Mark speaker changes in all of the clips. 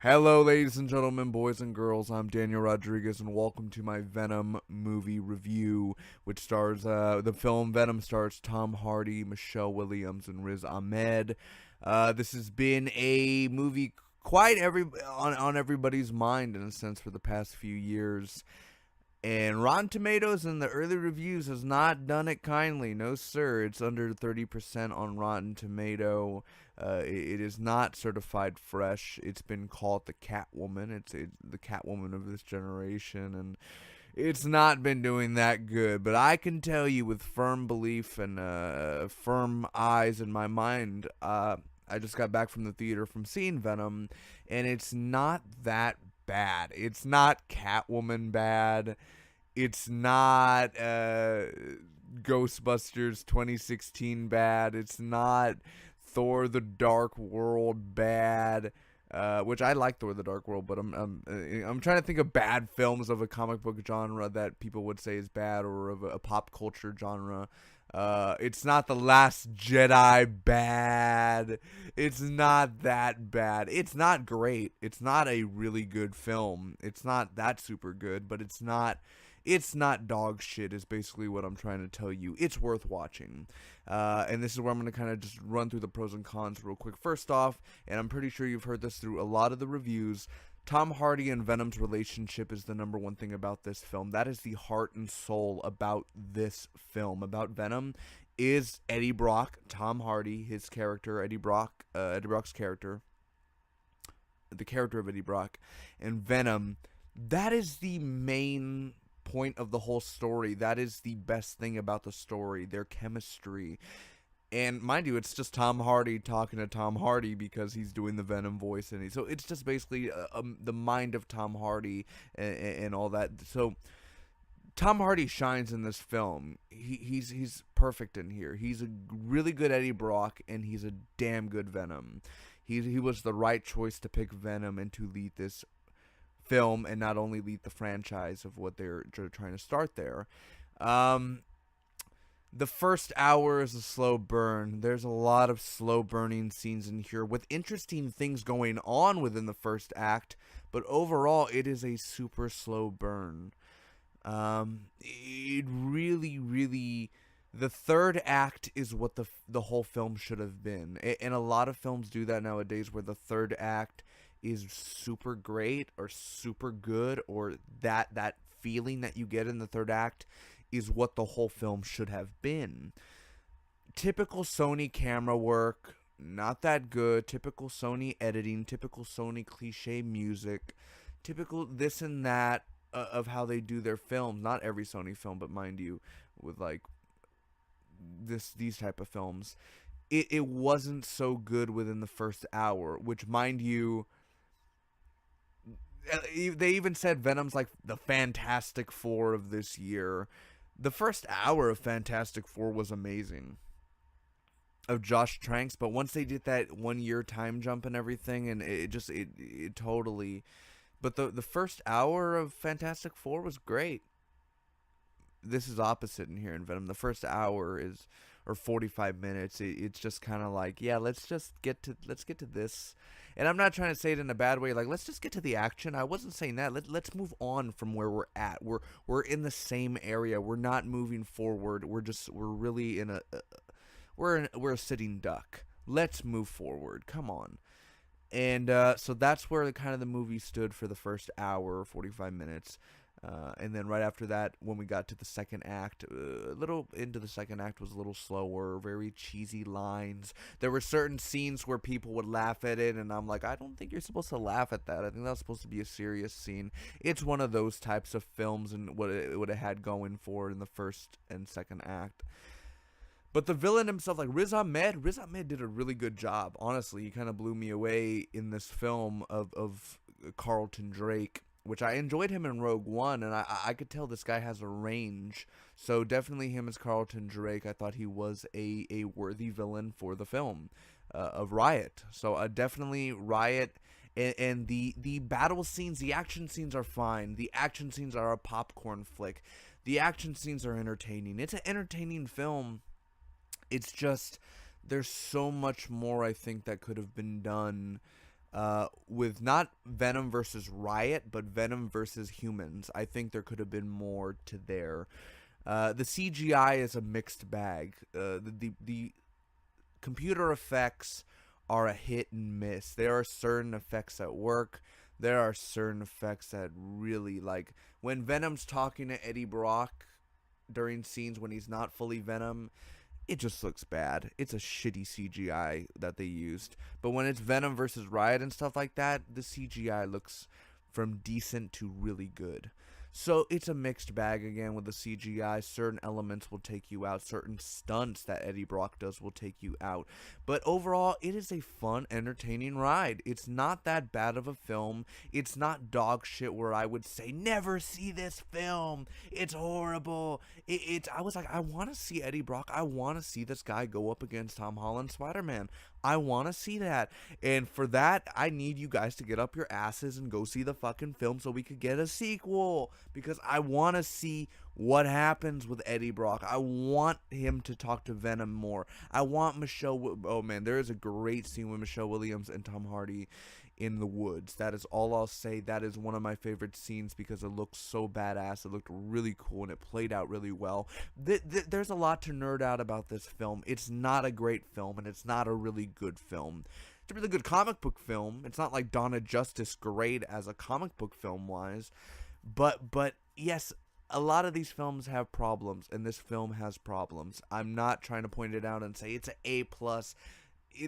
Speaker 1: Hello, ladies and gentlemen, boys and girls. I'm Daniel Rodriguez, and welcome to my Venom movie review, which stars the film Venom stars Tom Hardy, Michelle Williams, and Riz Ahmed. This has been a movie quite on everybody's mind in a sense for the past few years. And Rotten Tomatoes in the early reviews has not done it kindly. No, sir. It's under 30% on Rotten Tomato. It is not certified fresh. It's been called the Catwoman. It's the Catwoman of this generation, and it's not been doing that good. But I can tell you with firm belief and firm eyes in my mind, I just got back from the theater from seeing Venom, and it's not that bad. It's not Catwoman bad. It's not Ghostbusters 2016 bad. It's not Thor: The Dark World bad. Which I like Thor: The Dark World, but I'm trying to think of bad films of a comic book genre that people would say is bad, or of a pop culture genre. It's not The Last Jedi bad. It's not that bad. It's not great. It's not a really good film. It's not that super good, but it's not dog shit is basically what I'm trying to tell you. It's worth watching. And this is where I'm going to kind of just run through the pros and cons real quick. First off, and I'm pretty sure you've heard this through a lot of the reviews, Tom Hardy and Venom's relationship is the number one thing about this film. That is the heart and soul about this film. About Venom is Eddie Brock, Tom Hardy, his character, Eddie Brock's character, the character of Eddie Brock, and Venom. That is the main point of the whole story. That is the best thing about the story, their chemistry. And mind you, it's just Tom Hardy talking to Tom Hardy because he's doing the Venom voice, and so it's just basically the mind of Tom Hardy and all that. So Tom Hardy shines in this film. He's perfect in here. He's a really good Eddie Brock, and he's a damn good Venom. He was the right choice to pick Venom and to lead this film, and not only lead the franchise of what they're trying to start there. The first hour is a slow burn. There's a lot of slow burning scenes in here with interesting things going on within the first act, but overall it is a super slow burn. It really, the third act is what the whole film should have been, and a lot of films do that nowadays, where the third act is super great or super good, or that feeling that you get in the third act is what the whole film should have been. Typical Sony camera work, not that good. Typical Sony editing, typical Sony cliche music, typical this and that of how they do their films. Not every Sony film, but mind you, with like these type of films, it wasn't so good within the first hour, which, mind you, they even said Venom's like the Fantastic Four of this year. The first hour of Fantastic Four was amazing, of Josh Tranks, but once they did that 1 year time jump and everything, and it totally. But the first hour of Fantastic Four was great. This is opposite in here in Venom. The first hour is, or 45 minutes, it's just kind of like, yeah, let's get to this. And I'm not trying to say it in a bad way, like, let's just get to the action. I wasn't saying that. Let's move on from where we're at. We're in the same area. We're not moving forward. We're really in we're a sitting duck. Let's move forward. Come on. And so that's where kind of the movie stood for the first hour, 45 minutes. And then right after that, when we got to the second act, a little into the second act was a little slower, very cheesy lines. There were certain scenes where people would laugh at it, and I'm like, I don't think you're supposed to laugh at that. I think that's supposed to be a serious scene. It's one of those types of films, and what it had going for it in the first and second act. But the villain himself, like Riz Ahmed did a really good job. Honestly, he kind of blew me away in this film of Carlton Drake, which I enjoyed him in Rogue One, and I could tell this guy has a range. So definitely him as Carlton Drake, I thought he was a worthy villain for the film of Riot. So definitely Riot, and the battle scenes, the action scenes are fine. The action scenes are a popcorn flick. The action scenes are entertaining. It's an entertaining film. It's just, there's so much more I think that could have been done with not Venom versus Riot, but Venom versus humans. I think there could have been more to there. The CGI is a mixed bag. The computer effects are a hit and miss. There are certain effects that work. There are certain effects that really, like when Venom's talking to Eddie Brock during scenes when he's not fully Venom, it just looks bad. It's a shitty CGI that they used. But when it's Venom versus Riot and stuff like that, the CGI looks from decent to really good. So it's a mixed bag again with the CGI. Certain elements will take you out. Certain stunts that Eddie Brock does will take you out. But overall, it is a fun, entertaining ride. It's not that bad of a film. It's not dog shit where I would say, never see this film. It's horrible. I was like, I want to see Eddie Brock. I want to see this guy go up against Tom Holland Spider-Man. I want to see that. And for that, I need you guys to get up your asses and go see the fucking film so we could get a sequel. Because I want to see what happens with Eddie Brock. I want him to talk to Venom more. I want Michelle... Oh, man, there is a great scene with Michelle Williams and Tom Hardy in the woods. That is all I'll say. That is one of my favorite scenes because it looked so badass. It looked really cool and it played out really well. There's a lot to nerd out about this film. It's not a great film and it's not a really good film. It's a really good comic book film. It's not like Dawn of Justice great as a comic book film wise. But yes, a lot of these films have problems and this film has problems. I'm not trying to point it out and say it's an A+.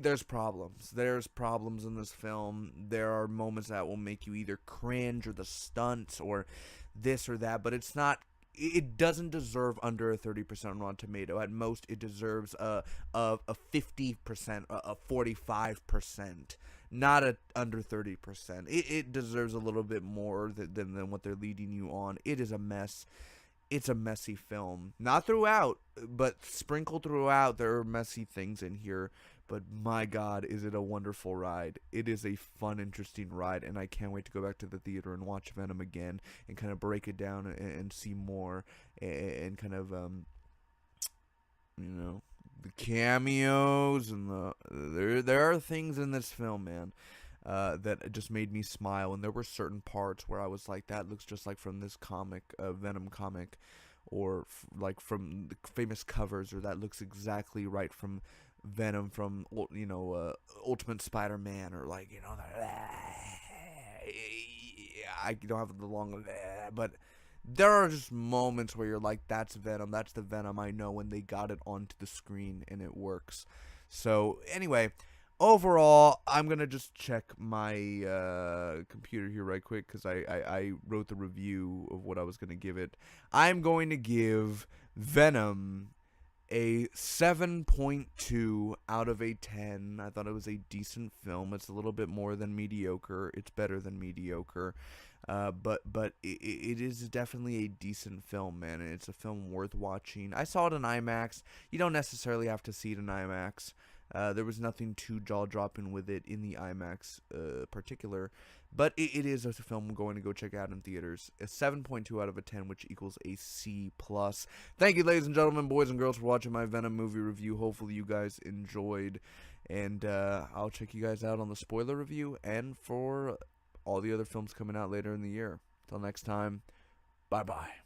Speaker 1: There's problems. There's problems in this film. There are moments that will make you either cringe or the stunts or this or that, but it's not. It doesn't deserve under a 30% Rotten Tomato. At most, it deserves a 50%, a 45%, not a under 30%. It deserves a little bit more than what they're leading you on. It is a mess. It's a messy film. Not throughout, but sprinkled throughout, there are messy things in here. But my God, is it a wonderful ride. It is a fun, interesting ride, and I can't wait to go back to the theater and watch Venom again and kind of break it down and see more and kind of, the cameos and there are things in this film, man, that just made me smile. And there were certain parts where I was like, that looks just like from this comic, Venom comic, or like from the famous covers, or that looks exactly right from Venom from, Ultimate Spider-Man, or like, I don't have the long, but there are just moments where you're like, that's Venom, that's the Venom I know, and they got it onto the screen, and it works. So, anyway, overall, I'm going to just check my computer here right quick, because I wrote the review of what I was going to give it. I'm going to give Venom a 7.2 out of a 10. I thought it was a decent film. It's a little bit more than mediocre. It's better than mediocre. But it is definitely a decent film, man. And it's a film worth watching. I saw it in IMAX. You don't necessarily have to see it in IMAX. There was nothing too jaw-dropping with it in the IMAX particular. But it is a film I'm going to go check out in theaters. A 7.2 out of a 10, which equals a C+. Thank you, ladies and gentlemen, boys and girls, for watching my Venom movie review. Hopefully you guys enjoyed. And I'll check you guys out on the spoiler review and for all the other films coming out later in the year. Till next time, bye-bye.